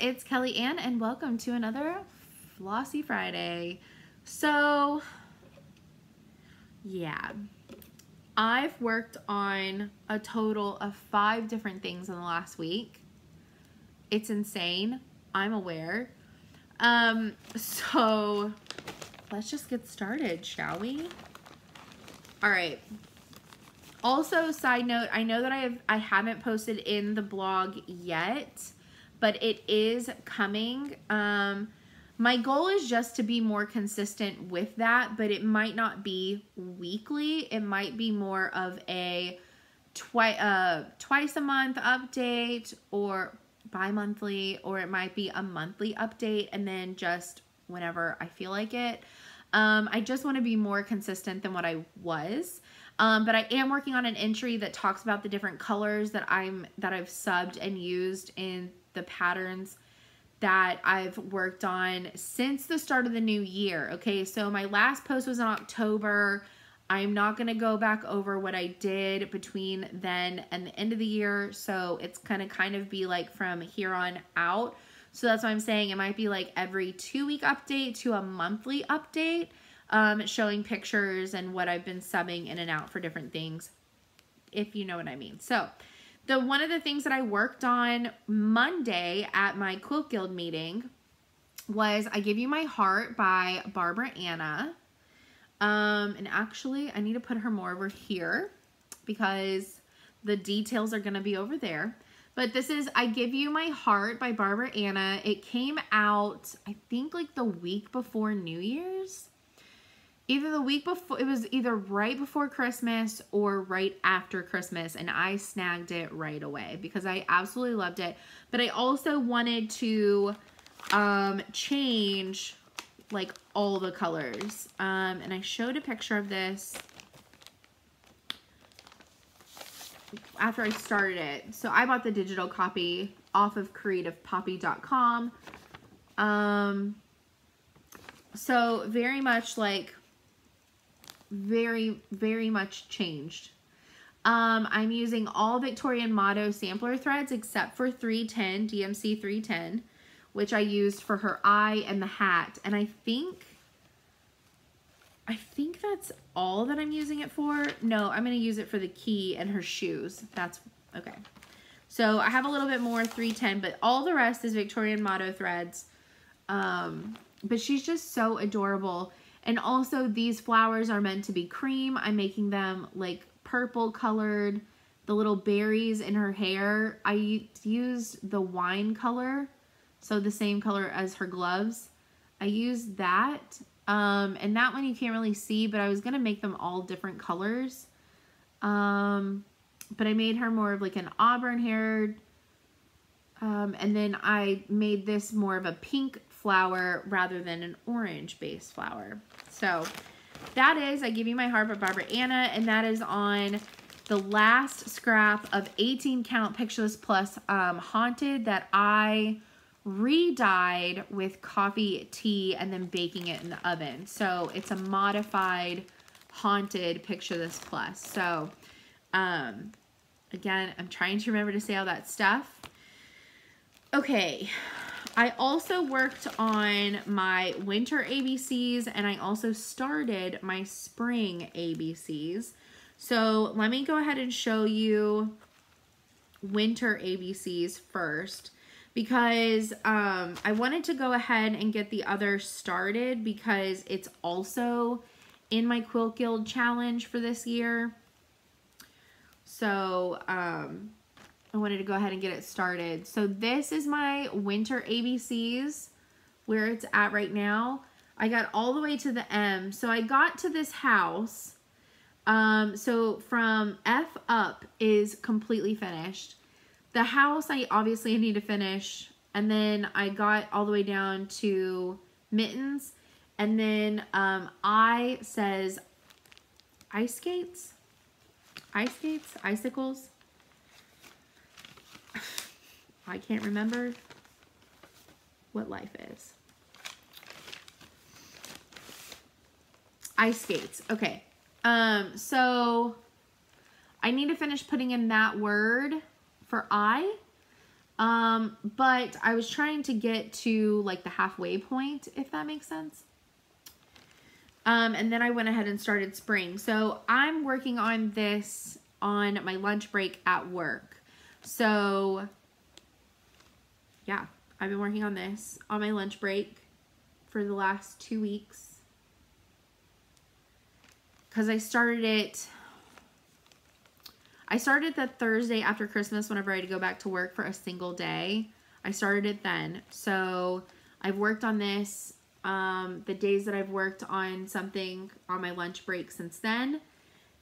it's Kelly Ann, and welcome to another Flossy Friday. So, yeah, I've worked on a total of 5 different things in the last week. It's insane. I'm aware. So let's just get started, shall we? All right. Also, side note, I know that I haven't posted in the blog yet, but it is coming. My goal is just to be more consistent with that, but it might not be weekly. It might be more of a twice a month update or bi-monthly, or it might be a monthly update and then just whenever I feel like it. I just want to be more consistent than what I was. But I am working on an entry that talks about the different colors that I've subbed and used in the patterns that I've worked on since the start of the new year. Okay, so my last post was in October. I'm not going to go back over what I did between then and the end of the year. So it's going to kind of be like from here on out. So that's why I'm saying it might be like every 2-week update to a monthly update. Showing pictures and what I've been subbing in and out for different things, if you know what I mean. So, one of the things that I worked on Monday at my Quilt Guild meeting was I Give You My Heart by Barbara Anna. And actually, I need to put her more over here because the details are going to be over there. But this is I Give You My Heart by Barbara Anna. It came out, I think, like the week before New Year's. Either the week before, it was either right before Christmas or right after Christmas, and I snagged it right away because I absolutely loved it. But I also wanted to change like all the colors. And I showed a picture of this after I started it. So I bought the digital copy off of creativepoppy.com. So very much like very much changed. I'm using all Victorian Motto sampler threads except for 310, DMC 310, which I used for her eye and the hat. And I think that's all that I'm using it for. No, I'm going to use it for the key and her shoes. That's okay. So I have a little bit more 310, but all the rest is Victorian Motto threads. But she's just so adorable. And also these flowers are meant to be cream. I'm making them like purple colored. The little berries in her hair, I used the wine color. So the same color as her gloves. I used that. And that one you can't really see, but I was going to make them all different colors. But I made her more of like an auburn haired. And then I made this more of a pink flower rather than an orange based flower. So that is I Give You My Heart by Barbara Anna, and that is on the last scrap of 18 count Pictureless Plus Haunted that I re-dyed with coffee tea and then baking it in the oven. So it's a modified Haunted Pictureless Plus. So again, I'm trying to remember to say all that stuff. Okay, I also worked on my winter ABCs, and I also started my spring ABCs. So let me go ahead and show you winter ABCs first, because I wanted to go ahead and get the other started because it's also in my Quilt Guild challenge for this year. So I wanted to go ahead and get it started. So this is my winter ABCs, where it's at right now. I got all the way to the M. So I got to this house. So from F up is completely finished. The house I obviously need to finish. And then I got all the way down to mittens. And then I says ice skates? Ice skates? Icicles? I can't remember what life is. Ice skates. Okay. So I need to finish putting in that word for I. But I was trying to get to like the halfway point, if that makes sense. And then I went ahead and started spring. So I'm working on this on my lunch break at work. So yeah, I've been working on this on my lunch break for the last 2 weeks. Because I started the Thursday after Christmas whenever I had to go back to work for a single day. I started it then. So I've worked on this the days that I've worked on something on my lunch break since then.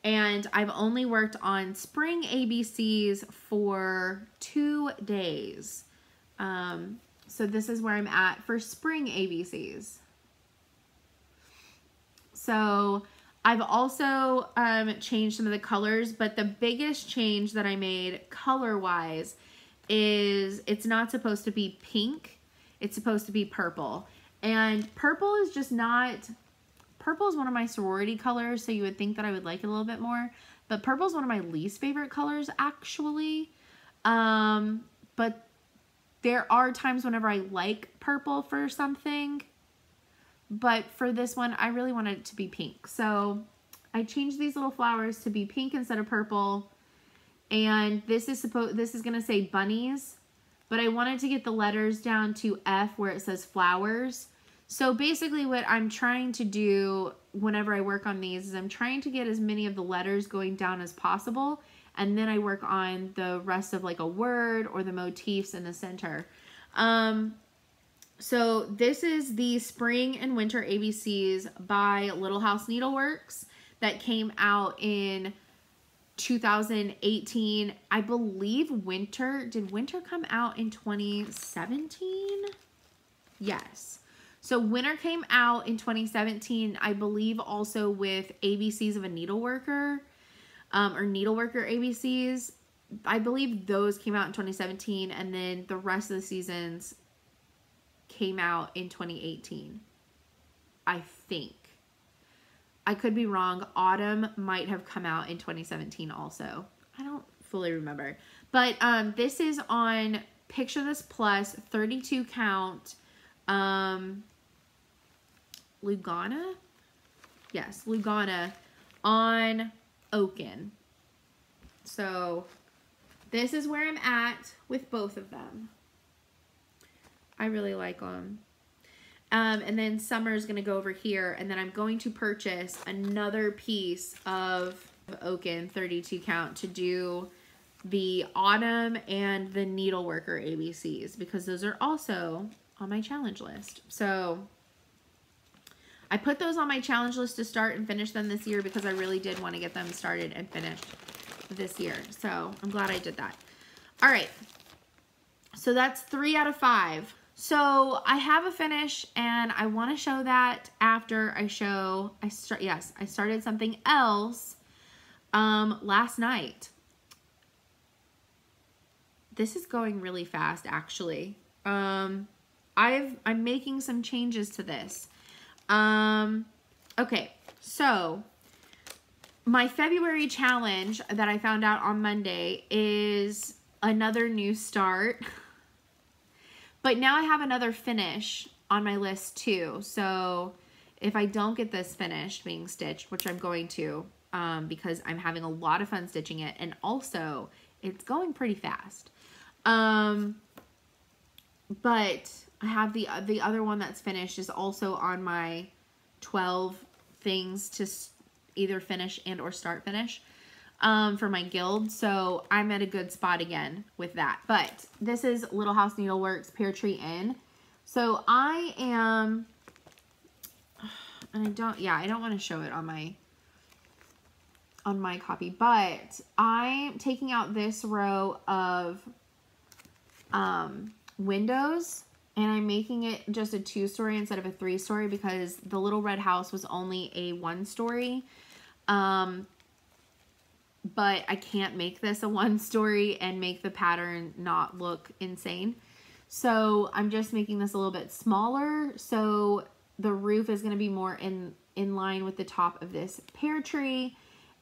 And I've only worked on spring ABCs for 2 days. So this is where I'm at for spring ABCs. So I've also changed some of the colors, but the biggest change that I made color-wise is it's not supposed to be pink. It's supposed to be purple. And purple is just not... Purple is one of my sorority colors, so you would think that I would like it a little bit more. But purple is one of my least favorite colors, actually. But there are times whenever I like purple for something. But for this one, I really wanted it to be pink. So I changed these little flowers to be pink instead of purple. And this is going to say bunnies. But I wanted to get the letters down to F where it says flowers. So basically what I'm trying to do whenever I work on these is I'm trying to get as many of the letters going down as possible. And then I work on the rest of like a word or the motifs in the center. So this is the Spring and Winter ABCs by Little House Needleworks that came out in 2018. I believe did winter come out in 2017? Yes. So winter came out in 2017, I believe also with ABCs of a Needleworker, or Needleworker ABCs. I believe those came out in 2017, and then the rest of the seasons came out in 2018. I think. I could be wrong. Autumn might have come out in 2017 also. I don't fully remember. But this is on Picture This Plus 32 count Lugana? Yes, Lugana on Oaken. So this is where I'm at with both of them. I really like them. And then Summer is going to go over here, and then I'm going to purchase another piece of Oaken 32 count to do the Autumn and the Needleworker ABCs, because those are also on my challenge list. So I put those on my challenge list to start and finish them this year because I really did want to get them started and finished this year. So I'm glad I did that. All right. So that's 3 out of 5. So I have a finish, and I want to show that after I started something else last night. This is going really fast, actually. I'm making some changes to this. Okay, so my February challenge that I found out on Monday is another new start. But now I have another finish on my list too. So if I don't get this finished being stitched, which I'm going to, because I'm having a lot of fun stitching it, and also it's going pretty fast. But I have the other one that's finished is also on my 12 things to either finish and or start finish. For my guild, so I'm at a good spot again with that. But this is Little House Needleworks Pear Tree Inn. So I am, and I don't want to show it on my copy, but I'm taking out this row of windows, and I'm making it just a 2-story instead of a 3-story because the little red house was only a 1-story. But I can't make this a 1-story and make the pattern not look insane. So I'm just making this a little bit smaller. So the roof is going to be more in line with the top of this pear tree.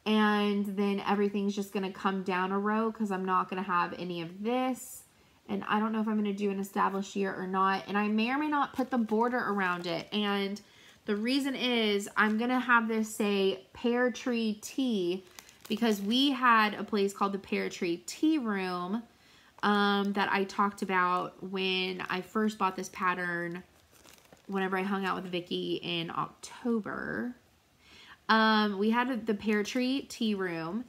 And then everything's just going to come down a row because I'm not going to have any of this And I don't know if I'm going to do an established year or not. And I may or may not put the border around it. And the reason is I'm going to have this say Pear Tree Tea, because we had a place called the Pear Tree Tea Room that I talked about when I first bought this pattern, whenever I hung out with Vicky in October. We had the Pear Tree Tea Room,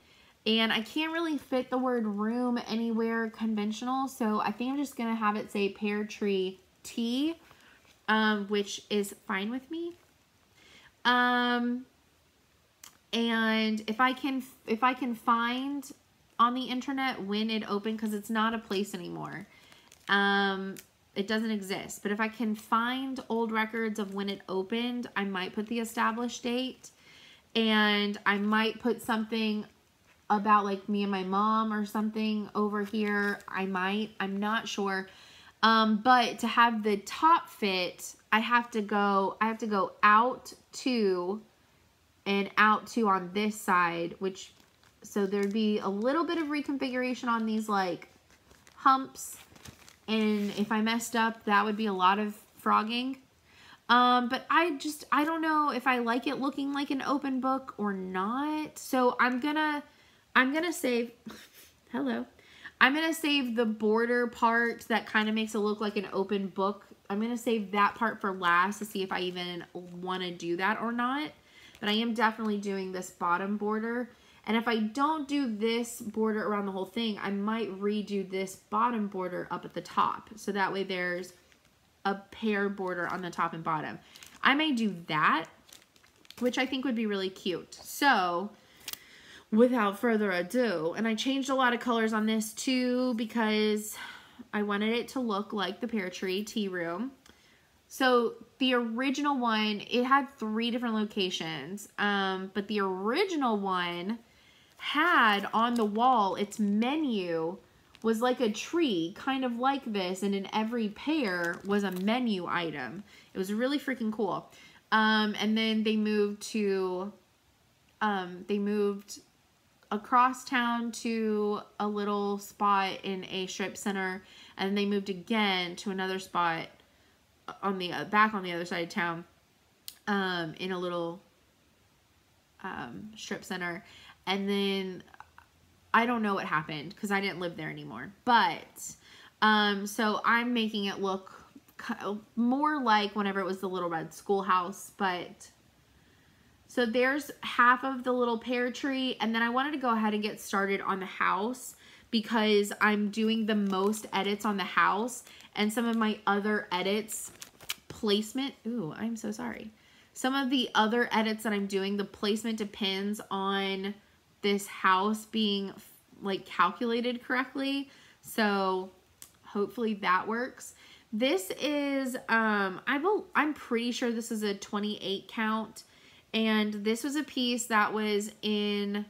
and I can't really fit the word room anywhere conventional, so I think I'm just going to have it say Pear Tree Tea, which is fine with me. And if I can find on the internet when it opened, because it's not a place anymore, it doesn't exist, but if I can find old records of when it opened, I might put the established date, and I might put something about like me and my mom or something over here. I'm not sure. But to have the top fit, I have to go out two and out two on this side, so there'd be a little bit of reconfiguration on these like humps. And if I messed up, that would be a lot of frogging. But I don't know if I like it looking like an open book or not. So I'm gonna save, hello. I'm gonna save the border part that kind of makes it look like an open book. I'm gonna save that part for last to see if I even want to do that or not. But I am definitely doing this bottom border. And if I don't do this border around the whole thing, I might redo this bottom border up at the top. So that way there's a pear border on the top and bottom. I may do that, which I think would be really cute. So without further ado, and I changed a lot of colors on this too because I wanted it to look like the Pear Tree Tea Room. So the original one, it had 3 different locations, but the original one had on the wall, its menu was like a tree, kind of like this, and in every pair was a menu item. It was really freaking cool. And then they moved across town to a little spot in a strip center, and they moved again to another spot on the back on the other side of town, in a little strip center. And then I don't know what happened because I didn't live there anymore. But so I'm making it look more like whenever it was the Little Red Schoolhouse. But so there's half of the little pear tree, and then I wanted to go ahead and get started on the house because I'm doing the most edits on the house, and some of my other edits placement, ooh, I'm so sorry. Some of the other edits that I'm doing, the placement depends on this house being like calculated correctly. So hopefully that works. This is, I'm pretty sure this is a 28 count. And this was a piece that was in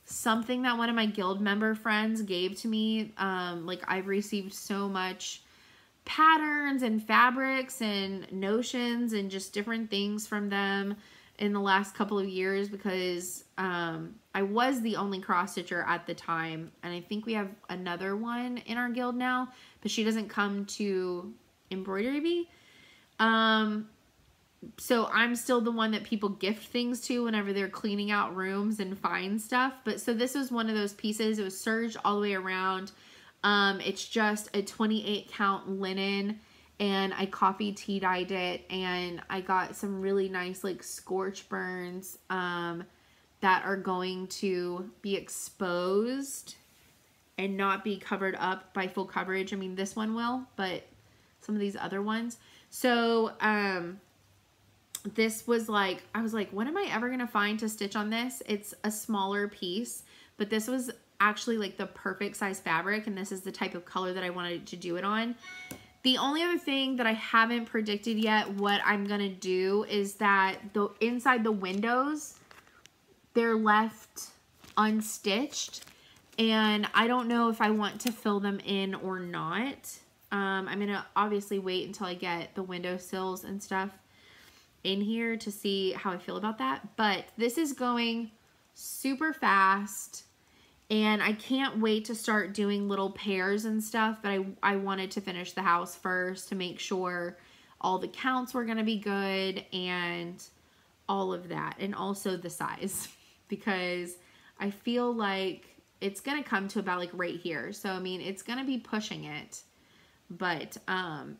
something that one of my guild member friends gave to me. Like I've received so much patterns and fabrics and notions and just different things from them in the last couple of years because I was the only cross stitcher at the time, and I think we have another one in our guild now, but she doesn't come to Embroidery Bee. So I'm still the one that people gift things to whenever they're cleaning out rooms and find stuff. But so this was one of those pieces. It was serged all the way around. It's just a 28 count linen, and I coffee tea dyed it, and I got some really nice like scorch burns that are going to be exposed and not be covered up by full coverage. I mean, this one will, but some of these other ones. So this was like, I was like, what am I ever gonna find to stitch on this? It's a smaller piece, but this was actually like the perfect size fabric, and this is the type of color that I wanted to do it on. The only other thing that I haven't predicted yet what I'm gonna do is that the inside the windows, they're left unstitched, and I don't know if I want to fill them in or not. I'm gonna obviously wait until I get the window sills and stuff in here to see how I feel about that. But this is going super fast, And I can't wait to start doing little pairs and stuff, but I wanted to finish the house first to make sure all the counts were going to be good and all of that. And also the size, because I feel like it's going to come to about like right here. So, I mean, it's going to be pushing it, but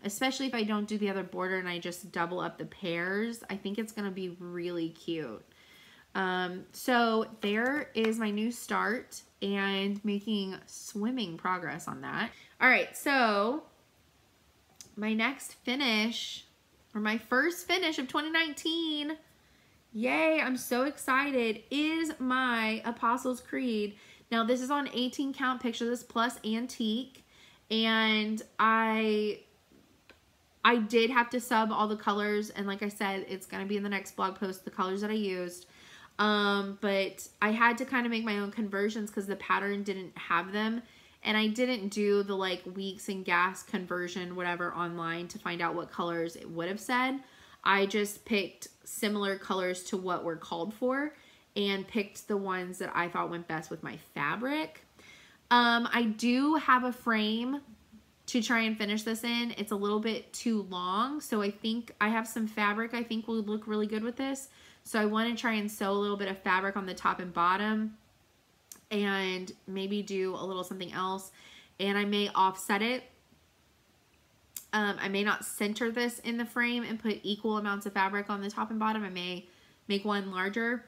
especially if I don't do the other border and I just double up the pairs, I think it's going to be really cute. So there is my new start and making swimming progress on that. All right, so my next finish, or my first finish of 2019, yay, I'm so excited, is my Apostles' Creed. Now this is on 18 count picture, this plus antique, and I did have to sub all the colors, and like I said, it's going to be in the next blog post, the colors that I used. But I had to kind of make my own conversions because the pattern didn't have them. And I didn't do the like weeks and gas conversion, whatever, online to find out what colors it would have said. I just picked similar colors to what were called for and picked the ones that I thought went best with my fabric. I do have a frame to try and finish this in. It's a little bit too long, so I think I have some fabric I think will look really good with this. So I want to try and sew a little bit of fabric on the top and bottom and maybe do a little something else. And I may offset it. I may not center this in the frame and put equal amounts of fabric on the top and bottom. I may make one larger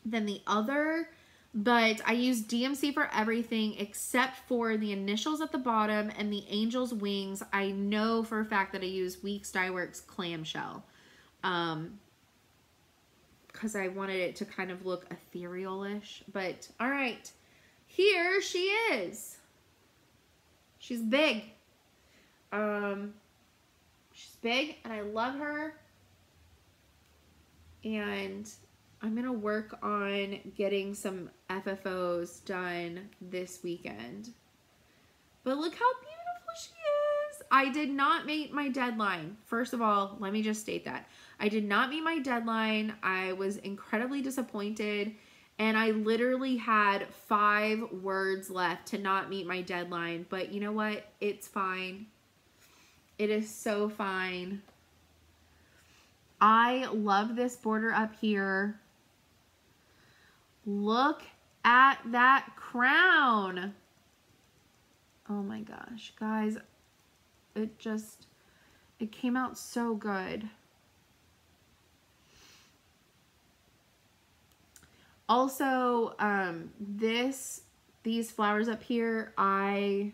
than the other. But I use DMC for everything except for the initials at the bottom and the angel's wings. I know for a fact that I use Weeks Dye Works clamshell. Because I wanted it to kind of look ethereal-ish. But, all right. Here she is. She's big. She's big, and I love her. And I'm going to work on getting some FFOs done this weekend. But look how beautiful she is. I did not meet my deadline. First of all, let me just state that. I did not meet my deadline. I was incredibly disappointed. And I literally had 5 words left to not meet my deadline. But you know what? It's fine. It is so fine. I love this border up here. Look at that crown. Oh my gosh, guys. It came out so good. Also, these flowers up here, I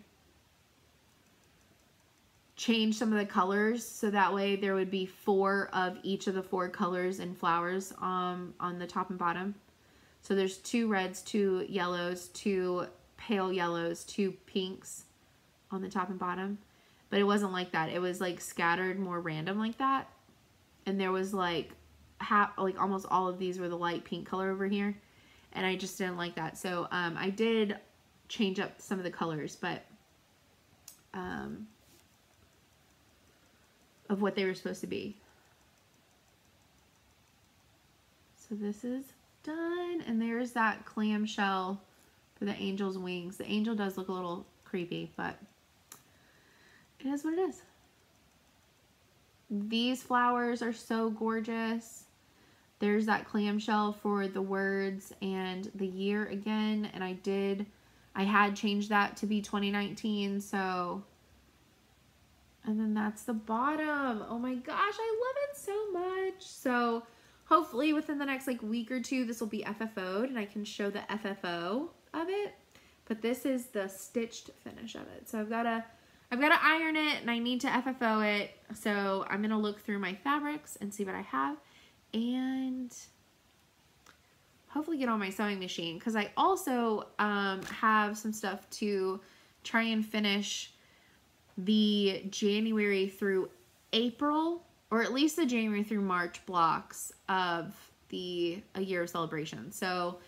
changed some of the colors so that way there would be 4 of each of the 4 colors and flowers on the top and bottom. So there's 2 reds, 2 yellows, 2 pale yellows, 2 pinks on the top and bottom. But it wasn't like that. It was like scattered more random like that. And there was like almost all of these were the light pink color over here. And I just didn't like that. So I did change up some of the colors, but of what they were supposed to be. So this is done. And there's that clamshell for the angel's wings. The angel does look a little creepy, but it is what it is. These flowers are so gorgeous. There's that clamshell for the words and the year again. And I had changed that to be 2019. So, and then that's the bottom. Oh my gosh, I love it so much. So hopefully within the next like week or 2, this will be FFO'd and I can show the FFO of it. But this is the stitched finish of it. So I've got to iron it and I need to FFO it. So I'm going to look through my fabrics and see what I have and hopefully get on my sewing machine, because I also have some stuff to try and finish the January through April, or at least the January through March blocks of a year of celebration. So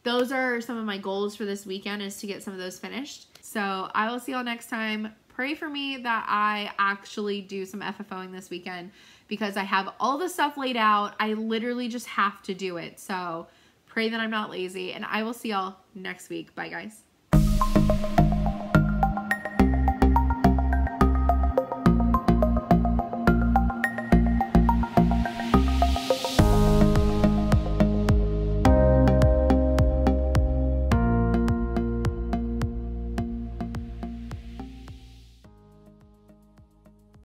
those are some of my goals for this weekend, is to get some of those finished. So I will see y'all next time. Pray for me that I actually do some FFOing this weekend, because I have all the stuff laid out. I literally just have to do it. So Pray that I'm not lazy, and I will see y'all next week. Bye, guys.